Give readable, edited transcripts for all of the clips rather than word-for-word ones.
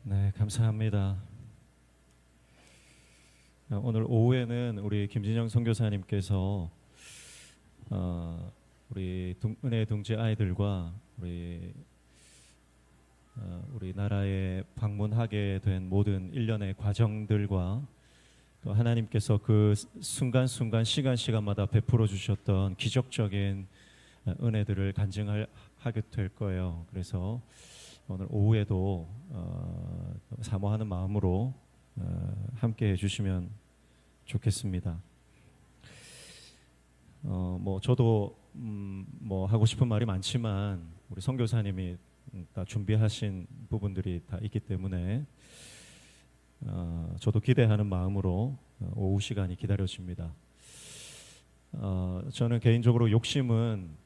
네, 감사합니다. 오늘 오후에는 우리 김진영 선교사님께서 우리 은혜 둥지 아이들과 우리 나라에 방문하게 된 모든 일련의 과정들과 또 하나님께서 그 순간순간 시간마다 베풀어 주셨던 기적적인 은혜들을 간증하게 될 거예요. 그래서 오늘 오후에도 사모하는 마음으로 함께 해주시면 좋겠습니다. 저도 하고 싶은 말이 많지만 우리 선교사님이 다 준비하신 부분들이 다 있기 때문에 저도 기대하는 마음으로 오후 시간이 기다려집니다. 저는 개인적으로 욕심은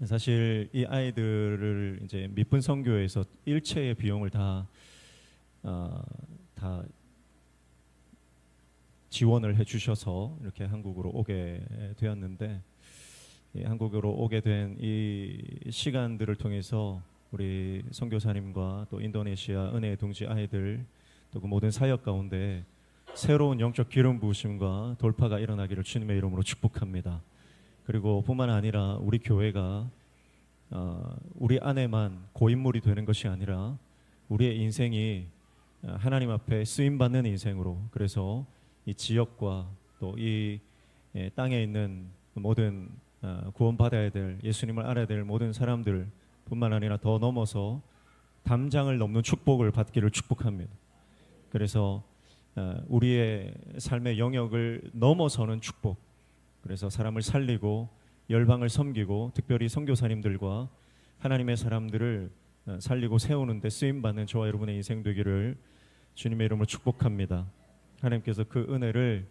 사실 이 아이들을 이제 미쁜 선교에서 일체의 비용을 다 지원을 해주셔서 이렇게 한국으로 오게 되었는데, 한국으로 오게 된 이 시간들을 통해서 우리 선교사님과 또 인도네시아 은혜의 둥지 아이들 또 그 모든 사역 가운데 새로운 영적 기름 부으심과 돌파가 일어나기를 주님의 이름으로 축복합니다. 그리고 뿐만 아니라 우리 교회가 우리 안에만 고인물이 되는 것이 아니라 우리의 인생이 하나님 앞에 쓰임받는 인생으로, 그래서 이 지역과 또 이 땅에 있는 모든 구원받아야 될, 예수님을 알아야 될 모든 사람들 뿐만 아니라 더 넘어서 담장을 넘는 축복을 받기를 축복합니다. 그래서 우리의 삶의 영역을 넘어서는 축복, 그래서 사람을 살리고 열방을 섬기고 특별히 선교사님들과 하나님의 사람들을 살리고 세우는 데 쓰임받는 저와 여러분의 인생 되기를 주님의 이름으로 축복합니다. 하나님께서 그 은혜를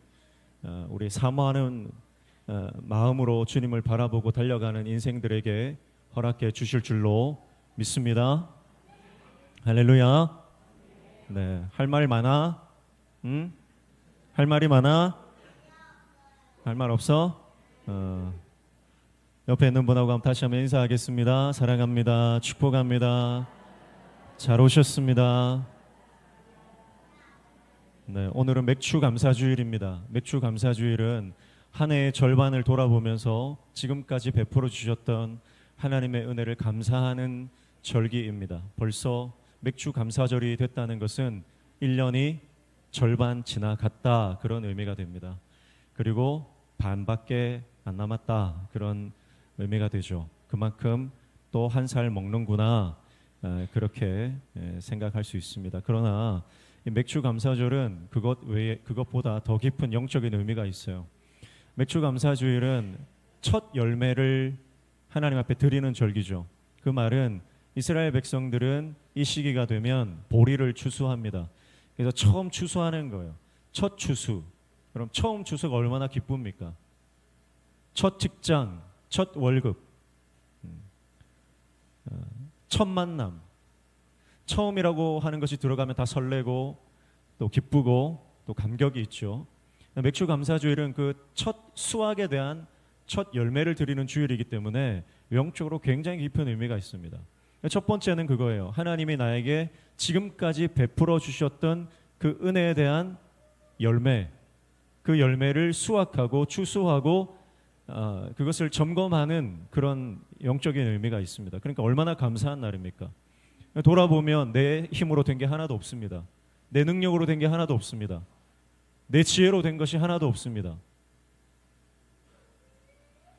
우리 사모하는 마음으로 주님을 바라보고 달려가는 인생들에게 허락해 주실 줄로 믿습니다. 할렐루야. 네, 할 말 많아? 응? 할 말이 많아? 할 말 없어? 옆에 있는 분하고 다시 한번 인사하겠습니다. 사랑합니다. 축복합니다. 잘 오셨습니다. 네, 오늘은 맥주 감사주일입니다. 맥주 감사주일은 한 해의 절반을 돌아보면서 지금까지 베풀어 주셨던 하나님의 은혜를 감사하는 절기입니다. 벌써 맥주 감사절이 됐다는 것은 1년이 절반 지나갔다, 그런 의미가 됩니다. 그리고 반밖에 안 남았다, 그런 의미가 되죠. 그만큼 또 한 살 먹는구나, 그렇게 생각할 수 있습니다. 그러나 이 맥주 감사절은 그것보다 더 깊은 영적인 의미가 있어요. 맥주 감사주일은 첫 열매를 하나님 앞에 드리는 절기죠. 그 말은 이스라엘 백성들은 이 시기가 되면 보리를 추수합니다. 그래서 처음 추수하는 거예요. 첫 추수. 그럼 처음 추수가 얼마나 기쁩니까? 첫 직장, 첫 월급, 첫 만남. 처음이라고 하는 것이 들어가면 다 설레고 또 기쁘고 또 감격이 있죠. 맥주 감사주일은 그 첫 수확에 대한 첫 열매를 드리는 주일이기 때문에 영적으로 굉장히 깊은 의미가 있습니다. 첫 번째는 그거예요. 하나님이 나에게 지금까지 베풀어 주셨던 그 은혜에 대한 열매, 그 열매를 수확하고 추수하고 그것을 점검하는 그런 영적인 의미가 있습니다. 그러니까 얼마나 감사한 날입니까? 돌아보면 내 힘으로 된 게 하나도 없습니다. 내 능력으로 된 게 하나도 없습니다. 내 지혜로 된 것이 하나도 없습니다.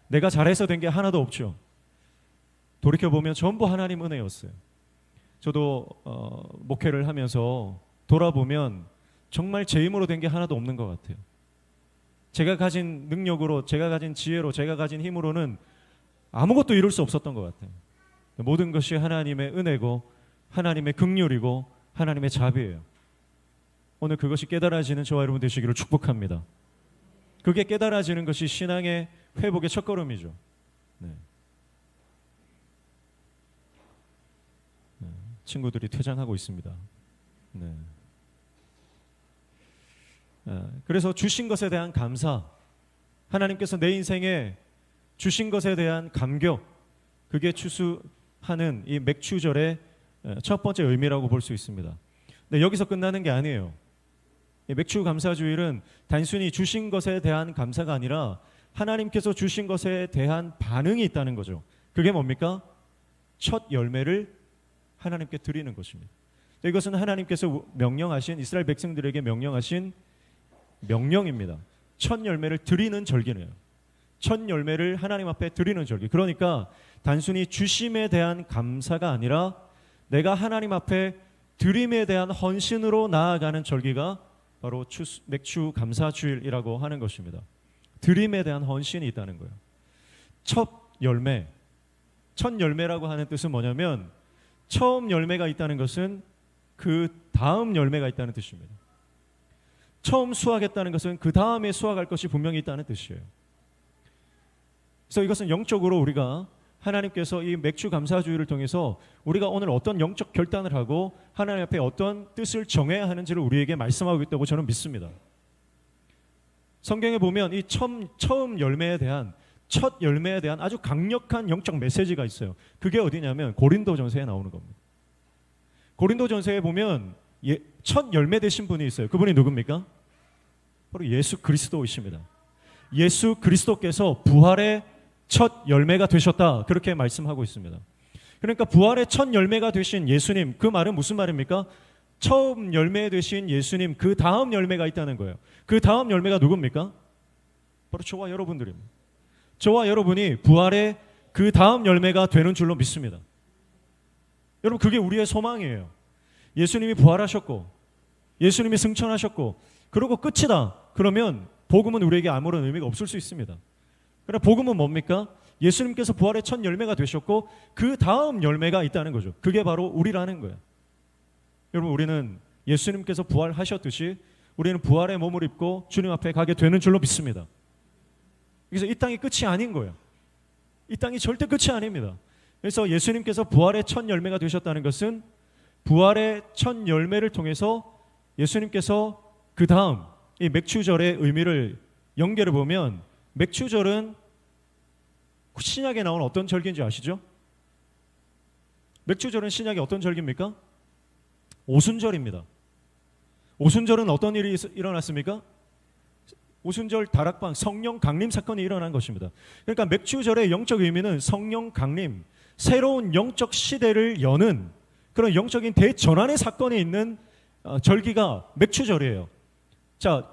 내가 잘해서 된 게 하나도 없죠. 돌이켜보면 전부 하나님 은혜였어요. 저도 목회를 하면서 돌아보면 정말 제 힘으로 된 게 하나도 없는 것 같아요. 제가 가진 능력으로, 제가 가진 지혜로, 제가 가진 힘으로는 아무것도 이룰 수 없었던 것 같아요. 모든 것이 하나님의 은혜고 하나님의 긍휼이고 하나님의 자비예요. 오늘 그것이 깨달아지는 저와 여러분 되시기를 축복합니다. 그게 깨달아지는 것이 신앙의 회복의 첫걸음이죠. 네. 친구들이 퇴장하고 있습니다. 네. 그래서 주신 것에 대한 감사, 하나님께서 내 인생에 주신 것에 대한 감격, 그게 추수하는 이 맥주절의 첫 번째 의미라고 볼 수 있습니다. 근데 여기서 끝나는 게 아니에요. 맥주 감사주일은 단순히 주신 것에 대한 감사가 아니라 하나님께서 주신 것에 대한 반응이 있다는 거죠. 그게 뭡니까? 첫 열매를 하나님께 드리는 것입니다. 이것은 하나님께서 명령하신, 이스라엘 백성들에게 명령하신 명령입니다. 첫 열매를 드리는 절기네요. 첫 열매를 하나님 앞에 드리는 절기. 그러니까 단순히 주심에 대한 감사가 아니라 내가 하나님 앞에 드림에 대한 헌신으로 나아가는 절기가 바로 맥주 감사주일이라고 하는 것입니다. 드림에 대한 헌신이 있다는 거예요. 첫 열매, 첫 열매라고 하는 뜻은 뭐냐면 처음 열매가 있다는 것은 그 다음 열매가 있다는 뜻입니다. 처음 수확했다는 것은 그 다음에 수확할 것이 분명히 있다는 뜻이에요. 그래서 이것은 영적으로 우리가 하나님께서 이 맥주 감사주일을 통해서 우리가 오늘 어떤 영적 결단을 하고 하나님 앞에 어떤 뜻을 정해야 하는지를 우리에게 말씀하고 있다고 저는 믿습니다. 성경에 보면 이 처음 열매에 대한, 첫 열매에 대한 아주 강력한 영적 메시지가 있어요. 그게 어디냐면 고린도전서에 나오는 겁니다. 고린도전서에 보면 첫 열매 되신 분이 있어요. 그분이 누굽니까? 바로 예수 그리스도이십니다. 예수 그리스도께서 부활의 첫 열매가 되셨다, 그렇게 말씀하고 있습니다. 그러니까 부활의 첫 열매가 되신 예수님, 그 말은 무슨 말입니까? 처음 열매 되신 예수님, 그 다음 열매가 있다는 거예요. 그 다음 열매가 누굽니까? 바로 저와 여러분들입니다. 저와 여러분이 부활의 그 다음 열매가 되는 줄로 믿습니다. 여러분, 그게 우리의 소망이에요. 예수님이 부활하셨고 예수님이 승천하셨고 그러고 끝이다, 그러면 복음은 우리에게 아무런 의미가 없을 수 있습니다. 그러나 복음은 뭡니까? 예수님께서 부활의 첫 열매가 되셨고 그 다음 열매가 있다는 거죠. 그게 바로 우리라는 거예요. 여러분, 우리는 예수님께서 부활하셨듯이 우리는 부활의 몸을 입고 주님 앞에 가게 되는 줄로 믿습니다. 그래서 이 땅이 끝이 아닌 거예요. 이 땅이 절대 끝이 아닙니다. 그래서 예수님께서 부활의 첫 열매가 되셨다는 것은 부활의 첫 열매를 통해서 예수님께서 그 다음 이 맥주절의 의미를 연결해 보면, 맥주절은 신약에 나온 어떤 절기인지 아시죠? 맥주절은 신약의 어떤 절기입니까? 오순절입니다. 오순절은 어떤 일이 일어났습니까? 오순절 다락방 성령 강림 사건이 일어난 것입니다. 그러니까 맥주절의 영적 의미는 성령 강림, 새로운 영적 시대를 여는 그런 영적인 대전환의 사건이 있는 절기가 맥주절이에요. 자,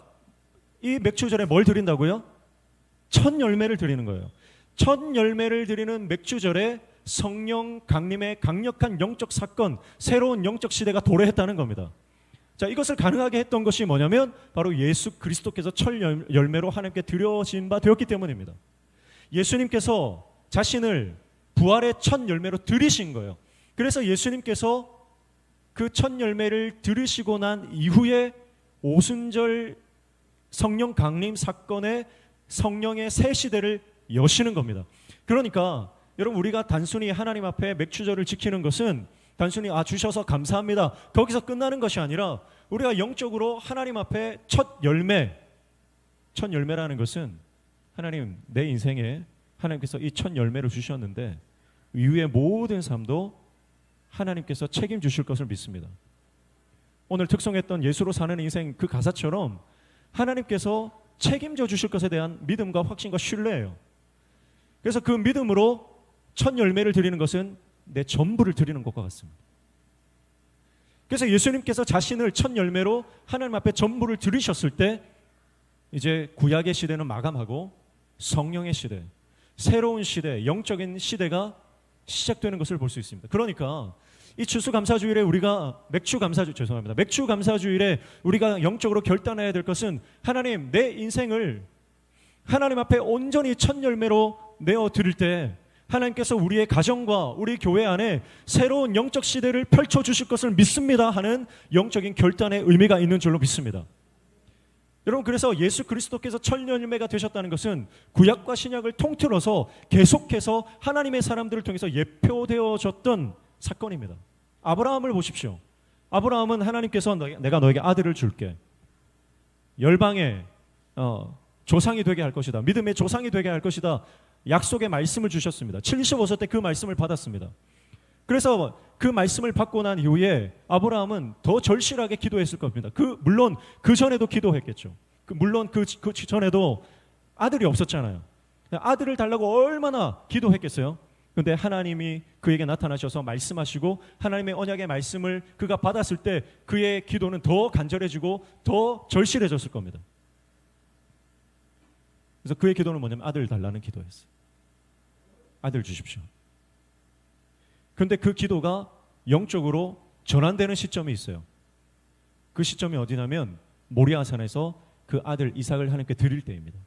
이 맥주절에 뭘 드린다고요? 첫 열매를 드리는 거예요. 첫 열매를 드리는 맥주절에 성령 강림의 강력한 영적 사건, 새로운 영적 시대가 도래했다는 겁니다. 자, 이것을 가능하게 했던 것이 뭐냐면 바로 예수 그리스도께서 첫 열매로 하나님께 드려진 바 되었기 때문입니다. 예수님께서 자신을 부활의 첫 열매로 드리신 거예요. 그래서 예수님께서 그 첫 열매를 들으시고 난 이후에 오순절 성령 강림 사건의 성령의 새 시대를 여시는 겁니다. 그러니까 여러분, 우리가 단순히 하나님 앞에 맥주절을 지키는 것은 단순히 주셔서 감사합니다, 거기서 끝나는 것이 아니라 우리가 영적으로 하나님 앞에 첫 열매라는 것은 하나님, 내 인생에 하나님께서 이 첫 열매를 주셨는데 이후의 모든 삶도 하나님께서 책임주실 것을 믿습니다. 오늘 특송했던 예수로 사는 인생 그 가사처럼 하나님께서 책임져 주실 것에 대한 믿음과 확신과 신뢰예요. 그래서 그 믿음으로 첫 열매를 드리는 것은 내 전부를 드리는 것과 같습니다. 그래서 예수님께서 자신을 첫 열매로 하나님 앞에 전부를 드리셨을 때 이제 구약의 시대는 마감하고 성령의 시대, 새로운 시대, 영적인 시대가 시작되는 것을 볼 수 있습니다. 그러니까 이 추수감사주일에 우리가 맥주감사주일에 우리가 영적으로 결단해야 될 것은 하나님, 내 인생을 하나님 앞에 온전히 첫 열매로 내어 드릴 때 하나님께서 우리의 가정과 우리 교회 안에 새로운 영적 시대를 펼쳐주실 것을 믿습니다 하는 영적인 결단의 의미가 있는 줄로 믿습니다. 여러분, 그래서 예수 그리스도께서 첫 열매가 되셨다는 것은 구약과 신약을 통틀어서 계속해서 하나님의 사람들을 통해서 예표되어졌던 사건입니다. 아브라함을 보십시오. 아브라함은 하나님께서 내가 너에게 아들을 줄게, 열방의 조상이 되게 할 것이다, 믿음의 조상이 되게 할 것이다, 약속의 말씀을 주셨습니다. 75세 때 그 말씀을 받았습니다. 그래서 그 말씀을 받고 난 이후에 아브라함은 더 절실하게 기도했을 겁니다. 물론 그 전에도 기도했겠죠. 물론 그 전에도 아들이 없었잖아요. 아들을 달라고 얼마나 기도했겠어요. 그런데 하나님이 그에게 나타나셔서 말씀하시고 하나님의 언약의 말씀을 그가 받았을 때 그의 기도는 더 간절해지고 더 절실해졌을 겁니다. 그래서 그의 기도는 뭐냐면 아들 달라는 기도였어요. 아들 주십시오. 그런데 그 기도가 영적으로 전환되는 시점이 있어요. 그 시점이 어디냐면 모리아산에서 그 아들 이삭을 하나님께 드릴 때입니다.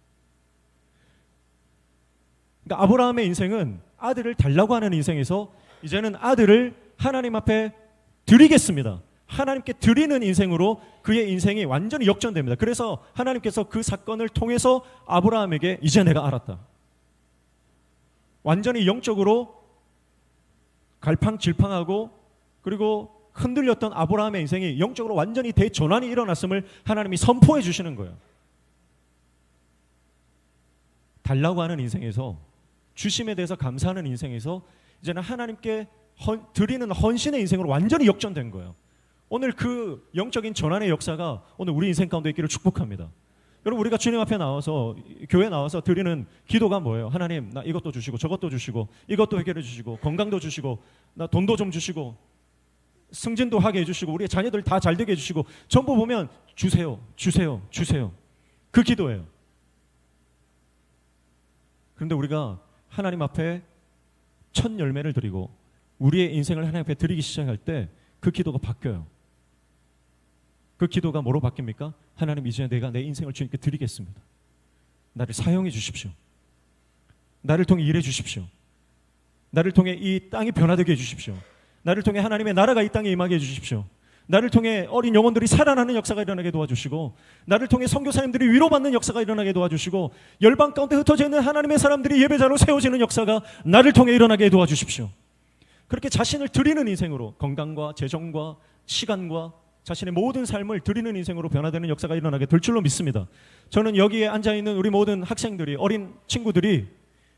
그러니까 아브라함의 인생은 아들을 달라고 하는 인생에서 이제는 아들을 하나님 앞에 드리겠습니다. 하나님께 드리는 인생으로 그의 인생이 완전히 역전됩니다. 그래서 하나님께서 그 사건을 통해서 아브라함에게 이제 내가 알았다. 완전히 영적으로 갈팡질팡하고 그리고 흔들렸던 아브라함의 인생이 영적으로 완전히 대전환이 일어났음을 하나님이 선포해 주시는 거예요. 달라고 하는 인생에서, 주심에 대해서 감사하는 인생에서 이제는 하나님께 드리는 헌신의 인생으로 완전히 역전된 거예요. 오늘 그 영적인 전환의 역사가 오늘 우리 인생 가운데 있기를 축복합니다. 여러분, 우리가 주님 앞에 나와서, 교회 나와서 드리는 기도가 뭐예요? 하나님, 나 이것도 주시고 저것도 주시고 이것도 해결해 주시고 건강도 주시고 나 돈도 좀 주시고 승진도 하게 해주시고 우리 자녀들 다 잘되게 해주시고 전부 보면 주세요, 주세요, 주세요. 그 기도예요. 그런데 우리가 하나님 앞에 첫 열매를 드리고 우리의 인생을 하나님 앞에 드리기 시작할 때 그 기도가 바뀌어요. 그 기도가 뭐로 바뀝니까? 하나님, 이제 내가 내 인생을 주님께 드리겠습니다. 나를 사용해 주십시오. 나를 통해 일해 주십시오. 나를 통해 이 땅이 변화되게 해 주십시오. 나를 통해 하나님의 나라가 이 땅에 임하게 해 주십시오. 나를 통해 어린 영혼들이 살아나는 역사가 일어나게 도와주시고 나를 통해 선교사님들이 위로받는 역사가 일어나게 도와주시고 열방 가운데 흩어져 있는 하나님의 사람들이 예배자로 세워지는 역사가 나를 통해 일어나게 도와주십시오. 그렇게 자신을 드리는 인생으로, 건강과 재정과 시간과 자신의 모든 삶을 드리는 인생으로 변화되는 역사가 일어나게 될 줄로 믿습니다. 저는 여기에 앉아있는 우리 모든 학생들이, 어린 친구들이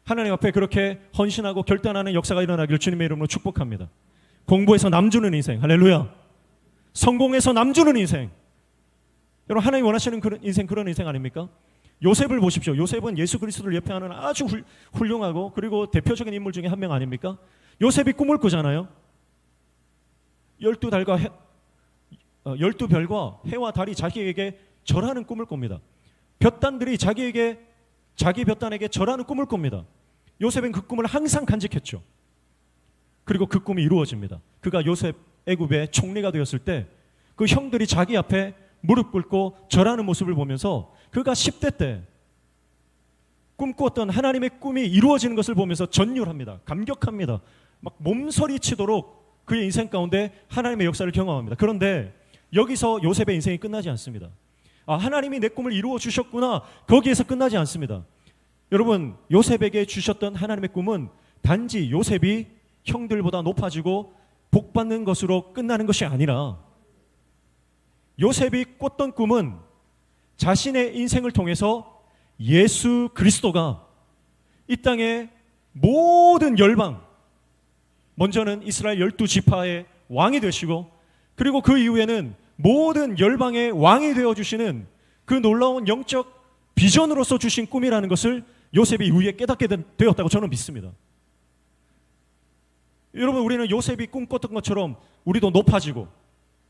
하나님 앞에 그렇게 헌신하고 결단하는 역사가 일어나기를 주님의 이름으로 축복합니다. 공부에서 남주는 인생, 할렐루야. 성공해서 남주는 인생. 여러분, 하나님 원하시는 그런 인생 아닙니까? 요셉을 보십시오. 요셉은 예수 그리스도를 예표하는 아주 훌륭하고 그리고 대표적인 인물 중에 한 명 아닙니까? 요셉이 꿈을 꾸잖아요. 12별과 해와 달이 자기에게 절하는 꿈을 꿉니다. 볕단들이 자기 볕단에게 절하는 꿈을 꿉니다. 요셉은 그 꿈을 항상 간직했죠. 그리고 그 꿈이 이루어집니다. 그가 요셉 애굽의 총리가 되었을 때 그 형들이 자기 앞에 무릎 꿇고 절하는 모습을 보면서 그가 10대 때 꿈꾸었던 하나님의 꿈이 이루어지는 것을 보면서 전율합니다. 감격합니다. 막 몸서리치도록 그의 인생 가운데 하나님의 역사를 경험합니다. 그런데 여기서 요셉의 인생이 끝나지 않습니다. 하나님이 내 꿈을 이루어 주셨구나. 거기에서 끝나지 않습니다. 여러분, 요셉에게 주셨던 하나님의 꿈은 단지 요셉이 형들보다 높아지고 복받는 것으로 끝나는 것이 아니라 요셉이 꿨던 꿈은 자신의 인생을 통해서 예수 그리스도가 이 땅의 모든 열방, 먼저는 이스라엘 12지파의 왕이 되시고 그리고 그 이후에는 모든 열방의 왕이 되어주시는 그 놀라운 영적 비전으로서 주신 꿈이라는 것을 요셉이 이후에 깨닫게 되었다고 저는 믿습니다. 여러분, 우리는 요셉이 꿈꿨던 것처럼 우리도 높아지고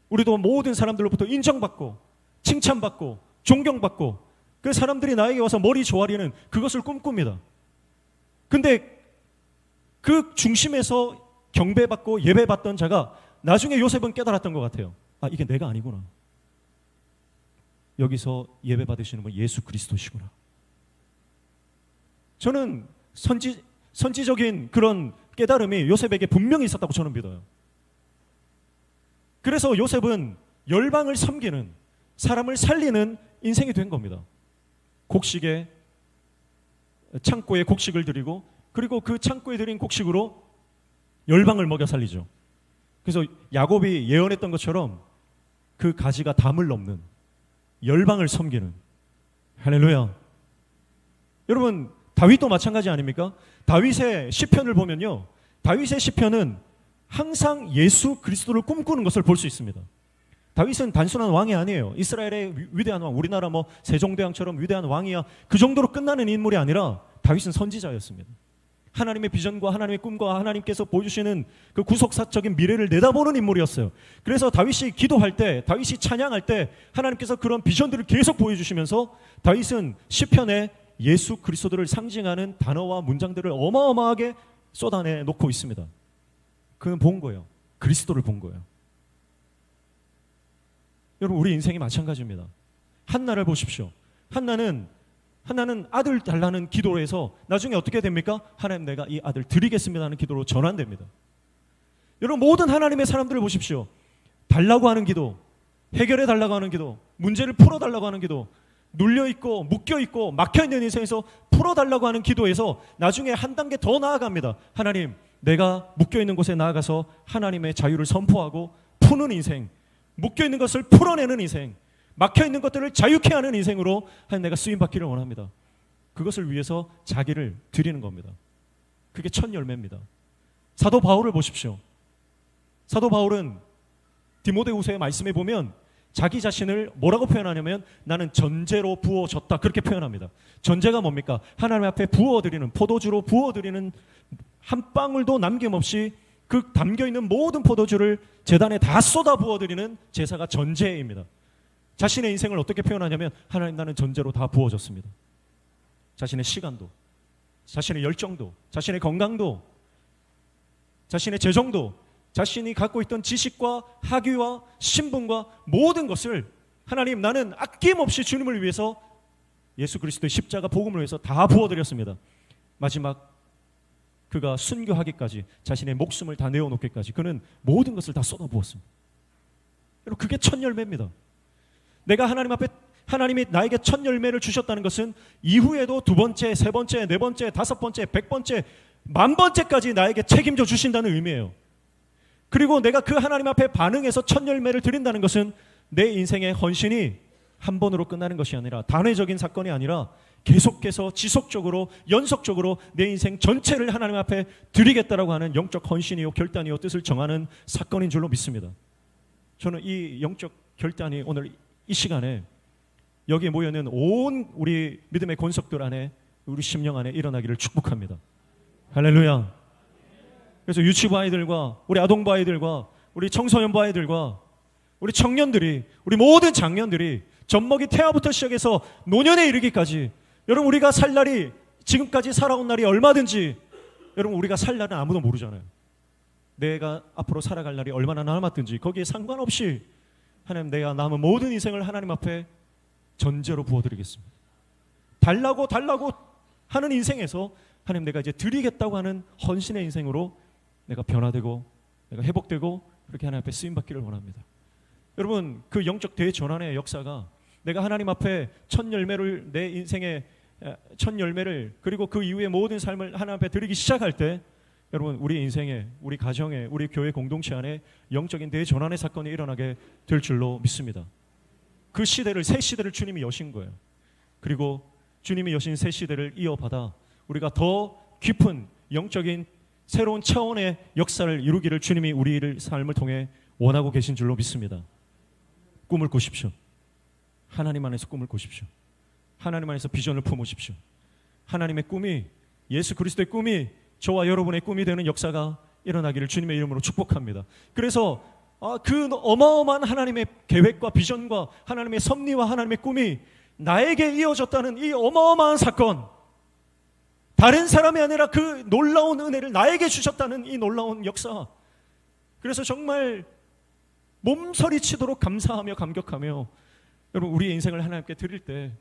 우리도 모든 사람들로부터 인정받고 칭찬받고 존경받고 그 사람들이 나에게 와서 머리 조아리는 그것을 꿈꿉니다. 근데 그 중심에서 경배받고 예배받던 자가 나중에 요셉은 깨달았던 것 같아요. 이게 내가 아니구나. 여기서 예배받으시는 분 예수 그리스도시구나. 저는 선지적인 그런 깨달음이 요셉에게 분명히 있었다고 저는 믿어요. 그래서 요셉은 열방을 섬기는, 사람을 살리는 인생이 된 겁니다. 창고에 곡식을 드리고 그리고 그 창고에 드린 곡식으로 열방을 먹여 살리죠. 그래서 야곱이 예언했던 것처럼 그 가지가 담을 넘는 열방을 섬기는, 할렐루야. 여러분, 다윗도 마찬가지 아닙니까? 다윗의 시편을 보면요, 다윗의 시편은 항상 예수 그리스도를 꿈꾸는 것을 볼 수 있습니다. 다윗은 단순한 왕이 아니에요. 이스라엘의 위대한 왕, 우리나라 뭐 세종대왕처럼 위대한 왕이야 그 정도로 끝나는 인물이 아니라 다윗은 선지자였습니다. 하나님의 비전과 하나님의 꿈과 하나님께서 보여주시는 그 구속사적인 미래를 내다보는 인물이었어요. 그래서 다윗이 기도할 때, 다윗이 찬양할 때 하나님께서 그런 비전들을 계속 보여주시면서 다윗은 시편에 예수 그리스도를 상징하는 단어와 문장들을 어마어마하게 쏟아내 놓고 있습니다. 그는 본 거예요. 그리스도를 본 거예요. 여러분, 우리 인생이 마찬가지입니다. 한나를 보십시오. 한나는 아들 달라는 기도로 해서 나중에 어떻게 됩니까? 하나님, 내가 이 아들 드리겠습니다 하는 기도로 전환됩니다. 여러분, 모든 하나님의 사람들을 보십시오. 달라고 하는 기도, 해결해 달라고 하는 기도, 문제를 풀어달라고 하는 기도, 눌려있고 묶여있고 막혀있는 인생에서 풀어달라고 하는 기도에서 나중에 한 단계 더 나아갑니다. 하나님, 내가 묶여있는 곳에 나아가서 하나님의 자유를 선포하고 푸는 인생, 묶여있는 것을 풀어내는 인생, 막혀있는 것들을 자유케 하는 인생으로 하나님, 내가 쓰임받기를 원합니다. 그것을 위해서 자기를 드리는 겁니다. 그게 첫 열매입니다. 사도 바울을 보십시오. 사도 바울은 디모데후서의 말씀에 보면 자기 자신을 뭐라고 표현하냐면 나는 전제로 부어졌다 그렇게 표현합니다. 전제가 뭡니까? 하나님 앞에 부어드리는, 포도주로 부어드리는 한 방울도 남김없이 그 담겨있는 모든 포도주를 제단에 다 쏟아 부어드리는 제사가 전제입니다. 자신의 인생을 어떻게 표현하냐면 하나님, 나는 전제로 다 부어졌습니다. 자신의 시간도, 자신의 열정도, 자신의 건강도, 자신의 재정도, 자신이 갖고 있던 지식과 학위와 신분과 모든 것을 하나님, 나는 아낌없이 주님을 위해서 예수 그리스도의 십자가 복음을 위해서 다 부어드렸습니다. 마지막 그가 순교하기까지, 자신의 목숨을 다 내어놓기까지 그는 모든 것을 다 쏟아부었습니다. 여러분, 그게 첫 열매입니다. 내가 하나님 앞에, 하나님이 나에게 첫 열매를 주셨다는 것은 이후에도 두 번째, 세 번째, 네 번째, 다섯 번째, 100번째, 10,000번째까지 나에게 책임져 주신다는 의미예요. 그리고 내가 그 하나님 앞에 반응해서 첫 열매를 드린다는 것은 내 인생의 헌신이 한 번으로 끝나는 것이 아니라, 단회적인 사건이 아니라 계속해서 지속적으로 연속적으로 내 인생 전체를 하나님 앞에 드리겠다라고 하는 영적 헌신이요 결단이요 뜻을 정하는 사건인 줄로 믿습니다. 저는 이 영적 결단이 오늘 이 시간에 여기에 모여있는 온 우리 믿음의 권속들 안에, 우리 심령 안에 일어나기를 축복합니다. 할렐루야. 그래서 유치부 아이들과 우리 아동부 아이들과 우리 청소년부 아이들과 우리 청년들이, 우리 모든 장년들이 젖먹이 태아부터 시작해서 노년에 이르기까지, 여러분, 우리가 살 날이, 지금까지 살아온 날이 얼마든지, 여러분, 우리가 살 날은 아무도 모르잖아요. 내가 앞으로 살아갈 날이 얼마나 남았든지 거기에 상관없이 하나님, 내가 남은 모든 인생을 하나님 앞에 전제로 부어드리겠습니다. 달라고 하는 인생에서 하나님, 내가 이제 드리겠다고 하는 헌신의 인생으로 내가 변화되고 내가 회복되고 그렇게 하나님 앞에 쓰임받기를 원합니다. 여러분, 그 영적 대전환의 역사가 내가 하나님 앞에 첫 열매를, 내 인생의 첫 열매를, 그리고 그 이후의 모든 삶을 하나님 앞에 드리기 시작할 때, 여러분, 우리 인생에, 우리 가정에, 우리 교회 공동체 안에 영적인 대전환의 사건이 일어나게 될 줄로 믿습니다. 그 시대를, 새 시대를 주님이 여신 거예요. 그리고 주님이 여신 새 시대를 이어받아 우리가 더 깊은 영적인 새로운 차원의 역사를 이루기를 주님이 우리를 삶을 통해 원하고 계신 줄로 믿습니다. 꿈을 꾸십시오. 하나님 안에서 꿈을 꾸십시오. 하나님 안에서 비전을 품으십시오. 하나님의 꿈이, 예수 그리스도의 꿈이 저와 여러분의 꿈이 되는 역사가 일어나기를 주님의 이름으로 축복합니다. 그래서 그 어마어마한 하나님의 계획과 비전과 하나님의 섭리와 하나님의 꿈이 나에게 이어졌다는 이 어마어마한 사건, 다른 사람이 아니라 그 놀라운 은혜를 나에게 주셨다는 이 놀라운 역사, 그래서 정말 몸서리치도록 감사하며 감격하며, 여러분, 우리의 인생을 하나님께 드릴 때,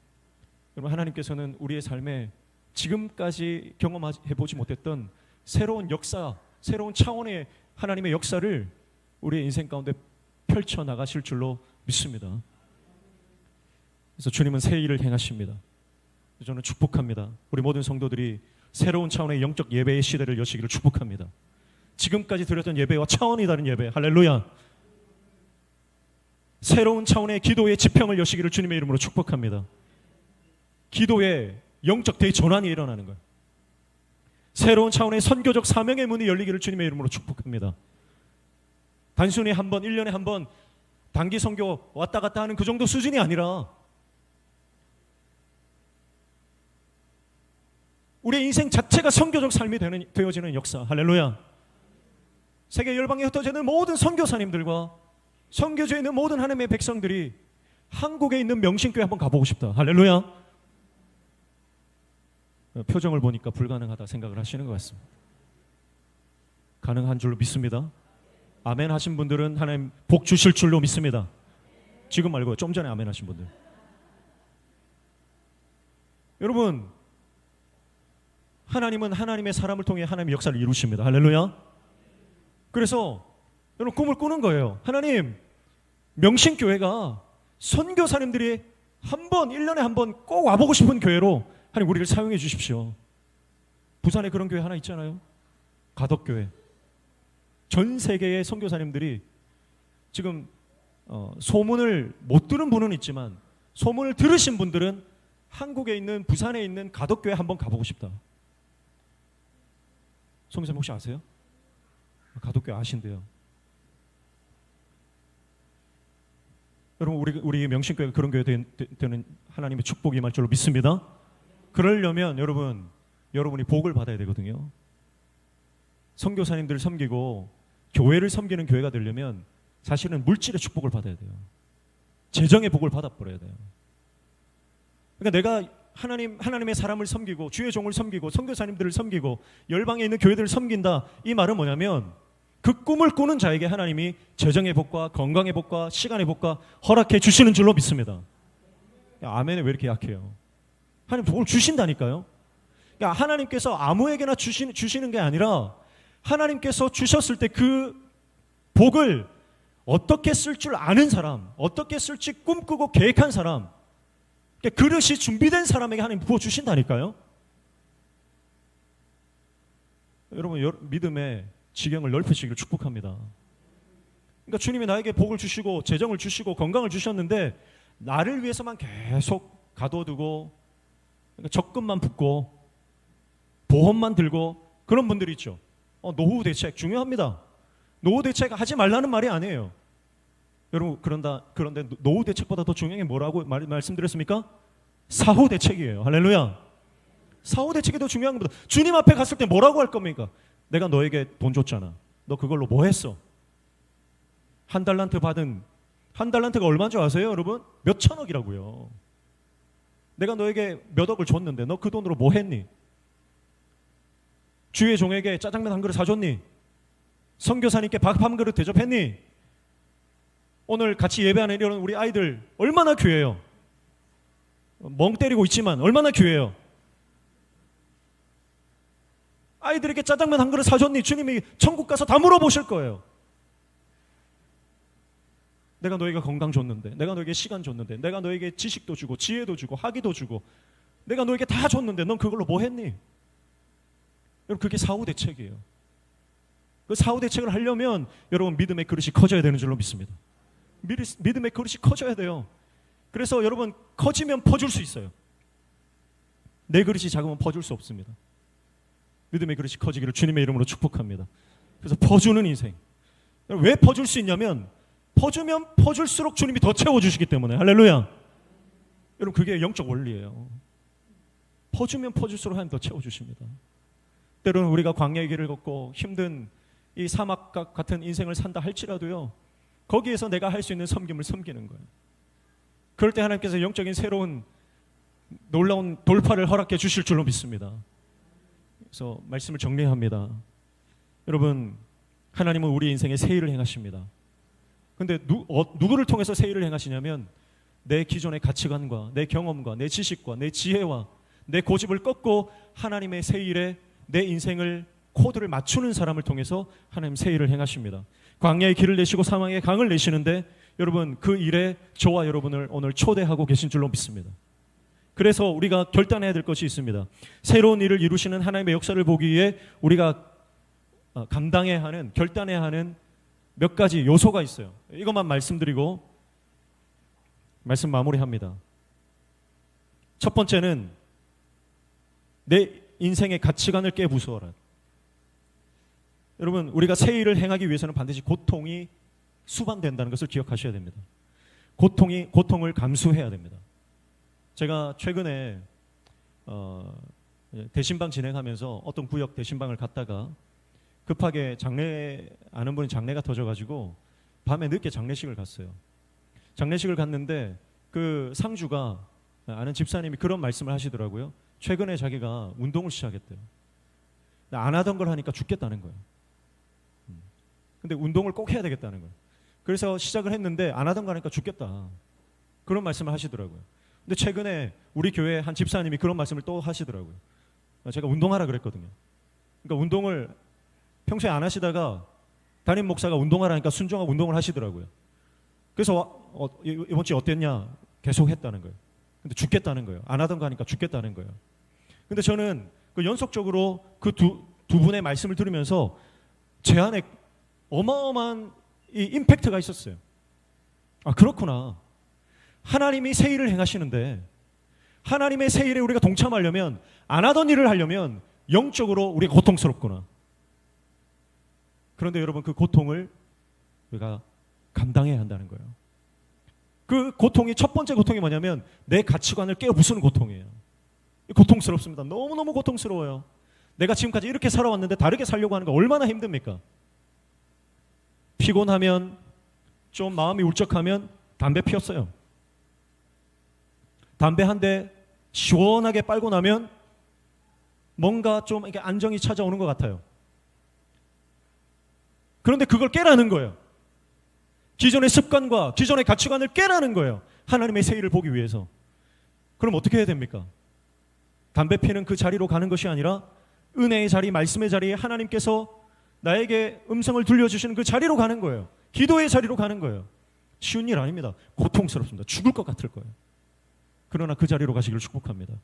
여러분, 하나님께서는 우리의 삶에 지금까지 경험해보지 못했던 새로운 역사, 새로운 차원의 하나님의 역사를 우리의 인생 가운데 펼쳐나가실 줄로 믿습니다. 그래서 주님은 새 일을 행하십니다. 저는 축복합니다. 우리 모든 성도들이 새로운 차원의 영적 예배의 시대를 여시기를 축복합니다. 지금까지 드렸던 예배와 차원이 다른 예배, 할렐루야. 새로운 차원의 기도의 지평을 여시기를 주님의 이름으로 축복합니다. 기도의 영적 대전환이 일어나는 거예요. 새로운 차원의 선교적 사명의 문이 열리기를 주님의 이름으로 축복합니다. 단순히 한 번, 1년에 한 번 단기 선교 왔다 갔다 하는 그 정도 수준이 아니라 우리의 인생 자체가 선교적 삶이 되어지는 역사. 할렐루야. 세계 열방에 흩어지는 모든 선교사님들과 선교지에 있는 모든 하나님의 백성들이 한국에 있는 명신교회 한번 가보고 싶다. 할렐루야. 표정을 보니까 불가능하다 생각을 하시는 것 같습니다. 가능한 줄로 믿습니다. 아멘 하신 분들은 하나님 복 주실 줄로 믿습니다. 지금 말고요. 좀 전에 아멘 하신 분들. 여러분, 하나님은 하나님의 사람을 통해 하나님의 역사를 이루십니다. 할렐루야. 그래서 여러분 꿈을 꾸는 거예요. 하나님, 명신교회가 선교사님들이 한 번, 1년에 한 번 꼭 와보고 싶은 교회로 하나님 우리를 사용해 주십시오. 부산에 그런 교회 하나 있잖아요. 가덕교회. 전 세계의 선교사님들이 지금 소문을 못 들은 분은 있지만 소문을 들으신 분들은 한국에 있는 부산에 있는 가덕교회 한번 가보고 싶다. 소민사님 혹시 아세요? 가덕교회 아신대요. 여러분 우리 명신교회가 그런 교회 되는 하나님의 축복이 임할 줄로 믿습니다. 그러려면 여러분이 복을 받아야 되거든요. 선교사님들을 섬기고 교회를 섬기는 교회가 되려면 사실은 물질의 축복을 받아야 돼요. 재정의 복을 받아버려야 돼요. 그러니까 내가 하나님의 사람을 섬기고 주의 종을 섬기고 선교사님들을 섬기고 열방에 있는 교회들을 섬긴다. 이 말은 뭐냐면 그 꿈을 꾸는 자에게 하나님이 재정의 복과 건강의 복과 시간의 복과 허락해 주시는 줄로 믿습니다. 아멘에 왜 이렇게 약해요? 하나님 복을 주신다니까요. 그러니까 하나님께서 아무에게나 주시는 게 아니라 하나님께서 주셨을 때 그 복을 어떻게 쓸 줄 아는 사람, 어떻게 쓸지 꿈꾸고 계획한 사람, 그러니까 그릇이 준비된 사람에게 하나님 부어주신다니까요. 여러분 믿음의 지경을 넓히시기를 축복합니다. 그러니까 주님이 나에게 복을 주시고 재정을 주시고 건강을 주셨는데 나를 위해서만 계속 가둬두고 그러니까 적금만 붓고 보험만 들고 그런 분들이 있죠. 노후 대책 중요합니다. 노후 대책 하지 말라는 말이 아니에요. 여러분 그런데 노후 대책보다 더 중요한 게 뭐라고 말씀드렸습니까? 사후 대책이에요. 할렐루야. 사후 대책이 더 중요한 겁니다. 주님 앞에 갔을 때 뭐라고 할 겁니까? 내가 너에게 돈 줬잖아. 너 그걸로 뭐 했어? 한 달란트가 얼마인 줄 아세요, 여러분? 몇 천억이라고요. 내가 너에게 몇 억을 줬는데 너 그 돈으로 뭐 했니? 주의 종에게 짜장면 한 그릇 사줬니? 선교사님께 밥 한 그릇 대접했니? 오늘 같이 예배하는 이런 우리 아이들 얼마나 귀해요. 멍 때리고 있지만 얼마나 귀해요. 아이들에게 짜장면 한 그릇 사줬니? 주님이 천국 가서 다 물어보실 거예요. 내가 너에게 건강 줬는데, 내가 너에게 시간 줬는데, 내가 너에게 지식도 주고 지혜도 주고 학위도 주고 내가 너에게 다 줬는데 넌 그걸로 뭐 했니? 여러분 그게 사후 대책이에요. 그 사후 대책을 하려면 여러분 믿음의 그릇이 커져야 되는 줄로 믿습니다. 믿음의 그릇이 커져야 돼요. 그래서 여러분 커지면 퍼줄 수 있어요. 내 그릇이 작으면 퍼줄 수 없습니다. 믿음의 그릇이 커지기를 주님의 이름으로 축복합니다. 그래서 퍼주는 인생. 왜 퍼줄 수 있냐면 퍼주면 퍼줄수록 주님이 더 채워주시기 때문에. 할렐루야. 여러분 그게 영적 원리예요. 퍼주면 퍼줄수록 하나님 더 채워주십니다. 때로는 우리가 광야의 길을 걷고 힘든 이 사막 같은 인생을 산다 할지라도요, 거기에서 내가 할 수 있는 섬김을 섬기는 거예요. 그럴 때 하나님께서 영적인 새로운 놀라운 돌파를 허락해 주실 줄로 믿습니다. 그래서 말씀을 정리합니다. 여러분 하나님은 우리 인생에 새 일을 행하십니다. 그런데 누구를 통해서 새 일을 행하시냐면 내 기존의 가치관과 내 경험과 내 지식과 내 지혜와 내 고집을 꺾고 하나님의 새 일에 내 인생을 코드를 맞추는 사람을 통해서 하나님 새 일을 행하십니다. 광야의 길을 내시고 사망의 강을 내시는데 여러분 그 일에 저와 여러분을 오늘 초대하고 계신 줄로 믿습니다. 그래서 우리가 결단해야 될 것이 있습니다. 새로운 일을 이루시는 하나님의 역사를 보기 위해 우리가 감당해야 하는, 결단해야 하는 몇 가지 요소가 있어요. 이것만 말씀드리고 말씀 마무리합니다. 첫 번째는 내 인생의 가치관을 깨부수어라. 여러분 우리가 새 일을 행하기 위해서는 반드시 고통이 수반된다는 것을 기억하셔야 됩니다. 고통을 감수해야 됩니다. 제가 최근에 대신방 진행하면서 어떤 구역 대신방을 갔다가 급하게 아는 분이 장례가 터져가지고 밤에 늦게 장례식을 갔어요. 장례식을 갔는데 그 상주가 아는 집사님이 그런 말씀을 하시더라고요. 최근에 자기가 운동을 시작했대요. 안 하던 걸 하니까 죽겠다는 거예요. 근데 운동을 꼭 해야 되겠다는 거예요. 그래서 시작을 했는데 안 하던 거 하니까 죽겠다. 그런 말씀을 하시더라고요. 근데 최근에 우리 교회 한 집사님이 그런 말씀을 또 하시더라고요. 제가 운동하라 그랬거든요. 그러니까 운동을 평소에 안 하시다가 담임 목사가 운동하라니까 순종하고 운동을 하시더라고요. 그래서 이번 주에 어땠냐? 계속 했다는 거예요. 근데 죽겠다는 거예요. 안 하던 거 하니까 죽겠다는 거예요. 근데 저는 그 연속적으로 그 두 분의 말씀을 들으면서 제 안에 어마어마한 이 임팩트가 있었어요. 아, 그렇구나. 하나님이 새 일을 행하시는데 하나님의 새 일에 우리가 동참하려면, 안 하던 일을 하려면 영적으로 우리가 고통스럽구나. 그런데 여러분, 그 고통을 우리가 감당해야 한다는 거예요. 그 고통이, 첫 번째 고통이 뭐냐면 내 가치관을 깨부수는 고통이에요. 고통스럽습니다. 너무너무 고통스러워요. 내가 지금까지 이렇게 살아왔는데 다르게 살려고 하는 거 얼마나 힘듭니까? 피곤하면, 좀 마음이 울적하면 담배 피웠어요. 담배 한 대 시원하게 빨고 나면 뭔가 좀 이렇게 안정이 찾아오는 것 같아요. 그런데 그걸 깨라는 거예요. 기존의 습관과 기존의 가치관을 깨라는 거예요. 하나님의 새 일을 보기 위해서. 그럼 어떻게 해야 됩니까? 담배 피는 그 자리로 가는 것이 아니라 은혜의 자리, 말씀의 자리에 하나님께서 나에게 음성을 들려주시는 그 자리로 가는 거예요. 기도의 자리로 가는 거예요. 쉬운 일 아닙니다. 고통스럽습니다. 죽을 것 같을 거예요. 그러나 그 자리로 가시기를 축복합니다.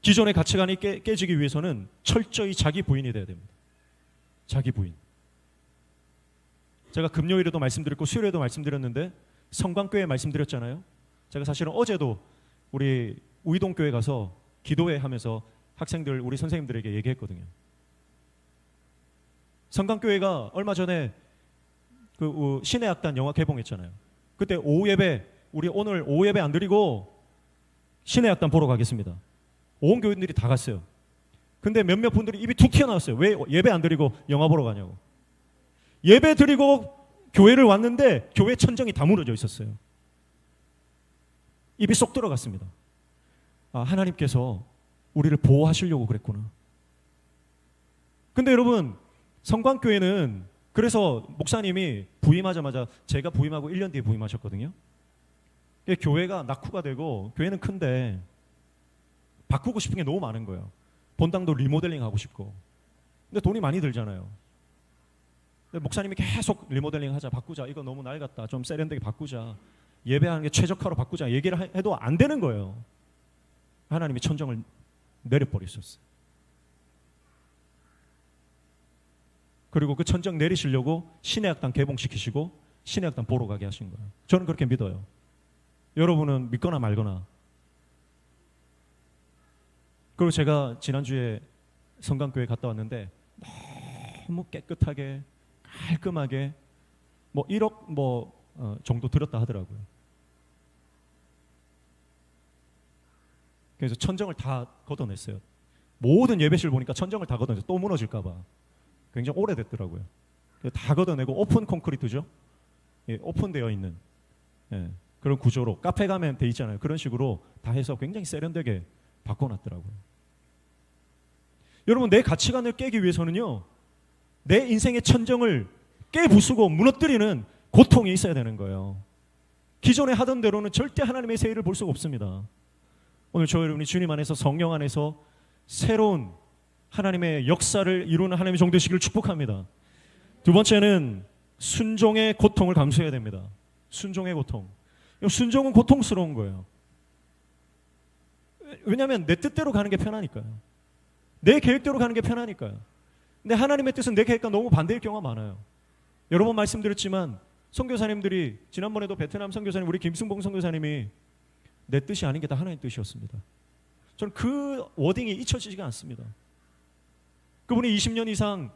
기존의 가치관이 깨지기 위해서는 철저히 자기 부인이 돼야 됩니다. 자기 부인. 제가 금요일에도 말씀드렸고 수요일에도 말씀드렸는데 성광교회 말씀드렸잖아요. 제가 사실은 어제도 우리 우이동교회 가서 기도회 하면서 학생들, 우리 선생님들에게 얘기했거든요. 성광교회가 얼마 전에 그 신의 악단 영화 개봉했잖아요. 그때 오후 예배, 우리 오늘 오후 예배 안 드리고 신의 악단 보러 가겠습니다. 온 교인들이 다 갔어요. 근데 몇몇 분들이 입이 툭 튀어나왔어요. 왜 예배 안 드리고 영화 보러 가냐고. 예배 드리고 교회를 왔는데 교회 천정이 다 무너져 있었어요. 입이 쏙 들어갔습니다. 아, 하나님께서 우리를 보호하시려고 그랬구나. 근데 여러분, 성광교회는 그래서 목사님이 부임하자마자, 제가 부임하고 1년 뒤에 부임하셨거든요. 교회가 낙후가 되고 교회는 큰데 바꾸고 싶은 게 너무 많은 거예요. 본당도 리모델링 하고 싶고. 근데 돈이 많이 들잖아요. 근데 목사님이 계속 리모델링 하자, 바꾸자, 이거 너무 낡았다, 좀 세련되게 바꾸자, 예배하는 게 최적화로 바꾸자 얘기를 해도 안 되는 거예요. 하나님이 천정을 내려버리셨어요. 그리고 그 천정 내리시려고 신의 악단 개봉시키시고 신의 악단 보러 가게 하신 거예요. 저는 그렇게 믿어요. 여러분은 믿거나 말거나. 그리고 제가 지난주에 성강교회 갔다 왔는데 너무 깨끗하게 깔끔하게 1억 정도 들었다 하더라고요. 그래서 천정을 다 걷어냈어요. 모든 예배실 보니까 천정을 다 걷어냈어요. 또 무너질까 봐. 굉장히 오래됐더라고요. 다 걷어내고 오픈 콘크리트죠. 예, 오픈되어 있는 그런 구조로, 카페 가면 돼 있잖아요. 그런 식으로 다 해서 굉장히 세련되게 바꿔놨더라고요. 여러분, 내 가치관을 깨기 위해서는요, 내 인생의 천정을 깨부수고 무너뜨리는 고통이 있어야 되는 거예요. 기존에 하던 대로는 절대 하나님의 새 일을 볼 수가 없습니다. 오늘 저희 여러분이 주님 안에서, 성령 안에서 새로운 하나님의 역사를 이루는 하나님의 종 되시기를 축복합니다. 두 번째는 순종의 고통을 감수해야 됩니다. 순종의 고통. 순종은 고통스러운 거예요. 왜냐하면 내 뜻대로 가는 게 편하니까요. 내 계획대로 가는 게 편하니까요. 근데 하나님의 뜻은 내 계획과 너무 반대일 경우가 많아요. 여러 번 말씀드렸지만 선교사님들이, 지난번에도 베트남 선교사님, 우리 김승봉 선교사님이 내 뜻이 아닌 게 다 하나님의 뜻이었습니다. 저는 그 워딩이 잊혀지지가 않습니다. 그분이 20년 이상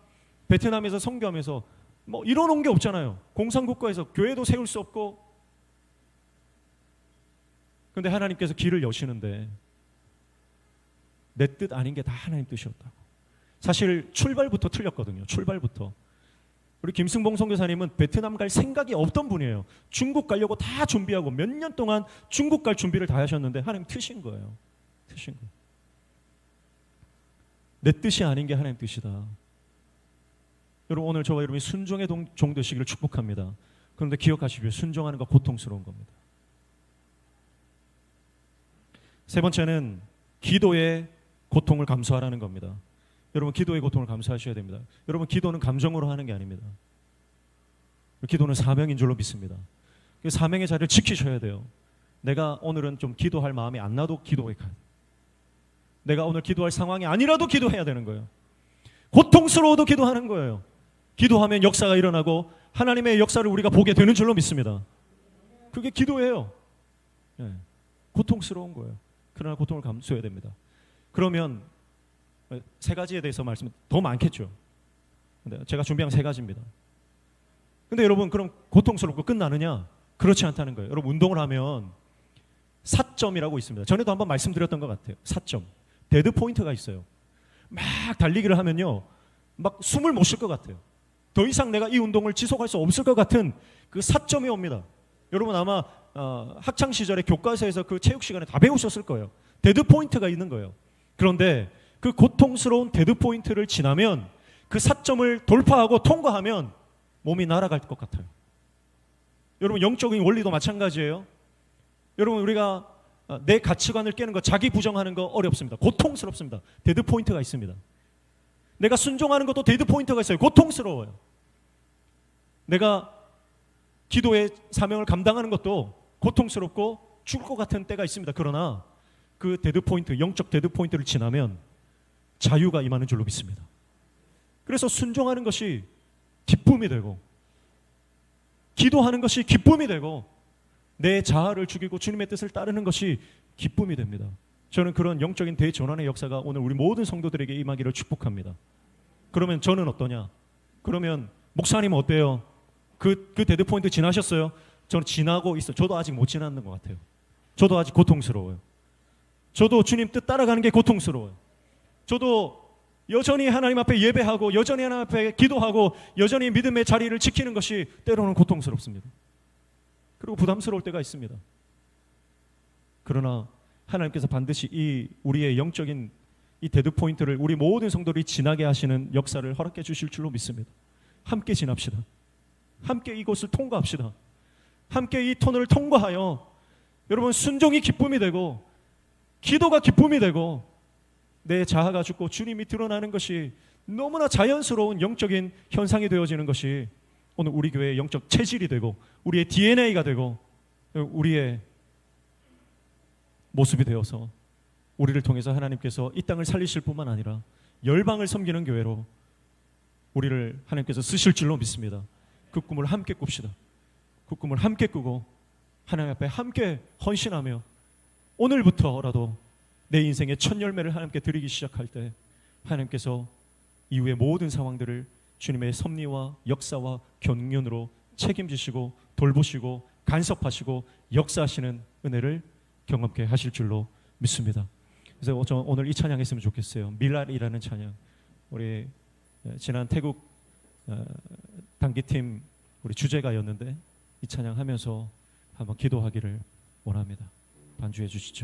베트남에서 선교하면서 뭐 이뤄놓은 게 없잖아요. 공산국가에서 교회도 세울 수 없고. 그런데 하나님께서 길을 여시는데 내 뜻 아닌 게 다 하나님 뜻이었다고. 사실 출발부터 틀렸거든요. 출발부터. 우리 김승봉 선교사님은 베트남 갈 생각이 없던 분이에요. 중국 가려고 다 준비하고 몇 년 동안 중국 갈 준비를 다 하셨는데 하나님 트신 거예요. 트신 거예요. 내 뜻이 아닌 게 하나님 뜻이다. 여러분, 오늘 저와 여러분이 순종의 종 되시기를 축복합니다. 그런데 기억하십시오. 순종하는 거 고통스러운 겁니다. 세 번째는 기도의 고통을 감수하라는 겁니다. 여러분, 기도의 고통을 감수하셔야 됩니다. 여러분, 기도는 감정으로 하는 게 아닙니다. 기도는 사명인 줄로 믿습니다. 그 사명의 자리를 지키셔야 돼요. 내가 오늘은 좀 기도할 마음이 안 나도 기도해 가. 내가 오늘 기도할 상황이 아니라도 기도해야 되는 거예요. 고통스러워도 기도하는 거예요. 기도하면 역사가 일어나고 하나님의 역사를 우리가 보게 되는 줄로 믿습니다. 그게 기도예요. 네. 고통스러운 거예요. 그러나 고통을 감수해야 됩니다. 그러면 세 가지에 대해서 말씀 더 많겠죠. 근데 제가 준비한 세 가지입니다. 근데 여러분, 그럼 고통스럽고 끝나느냐? 그렇지 않다는 거예요. 여러분, 운동을 하면 4점이라고 있습니다. 전에도 한번 말씀드렸던 것 같아요. 4점. 데드 포인트가 있어요. 막 달리기를 하면요, 막 숨을 못 쉴 것 같아요. 더 이상 내가 이 운동을 지속할 수 없을 것 같은 그 4점이 옵니다. 여러분, 아마 학창 시절에 교과서에서 그 체육 시간에 다 배우셨을 거예요. 데드 포인트가 있는 거예요. 그런데 그 고통스러운 데드 포인트를 지나면, 그 4점을 돌파하고 통과하면 몸이 날아갈 것 같아요. 여러분, 영적인 원리도 마찬가지예요. 여러분, 우리가 내 가치관을 깨는 거, 자기 부정하는 거 어렵습니다. 고통스럽습니다. 데드 포인트가 있습니다. 내가 순종하는 것도 데드 포인트가 있어요. 고통스러워요. 내가 기도의 사명을 감당하는 것도 고통스럽고 죽을 것 같은 때가 있습니다. 그러나 그 데드 포인트, 영적 데드 포인트를 지나면 자유가 임하는 줄로 믿습니다. 그래서 순종하는 것이 기쁨이 되고, 기도하는 것이 기쁨이 되고, 내 자아를 죽이고 주님의 뜻을 따르는 것이 기쁨이 됩니다. 저는 그런 영적인 대전환의 역사가 오늘 우리 모든 성도들에게 임하기를 축복합니다. 그러면 저는 어떠냐? 그러면 목사님은 어때요? 그 데드 포인트 지나셨어요? 저는 지나고 있어요. 저도 아직 못 지났는 것 같아요. 저도 아직 고통스러워요. 저도 주님 뜻 따라가는 게 고통스러워요. 저도 여전히 하나님 앞에 예배하고, 여전히 하나님 앞에 기도하고, 여전히 믿음의 자리를 지키는 것이 때로는 고통스럽습니다. 그리고 부담스러울 때가 있습니다. 그러나 하나님께서 반드시 이 우리의 영적인 이 데드 포인트를 우리 모든 성도들이 지나게 하시는 역사를 허락해 주실 줄로 믿습니다. 함께 지납시다. 함께 이곳을 통과합시다. 함께 이 터널을 통과하여 여러분, 순종이 기쁨이 되고, 기도가 기쁨이 되고, 내 자아가 죽고 주님이 드러나는 것이 너무나 자연스러운 영적인 현상이 되어지는 것이 오늘 우리 교회의 영적 체질이 되고, 우리의 DNA가 되고, 우리의 모습이 되어서 우리를 통해서 하나님께서 이 땅을 살리실 뿐만 아니라 열방을 섬기는 교회로 우리를 하나님께서 쓰실 줄로 믿습니다. 그 꿈을 함께 꿉시다. 그 꿈을 함께 꾸고 하나님 앞에 함께 헌신하며, 오늘부터라도 내 인생의 첫 열매를 하나님께 드리기 시작할 때 하나님께서 이후의 모든 상황들을 주님의 섭리와 역사와 경륜으로 책임지시고 돌보시고 간섭하시고 역사하시는 은혜를 경험케 하실 줄로 믿습니다. 그래서 저 오늘 이 찬양 했으면 좋겠어요. 밀랄이라는 찬양. 우리 지난 태국 단기팀 우리 주제가였는데 이 찬양 하면서 한번 기도하기를 원합니다. 반주해 주시죠.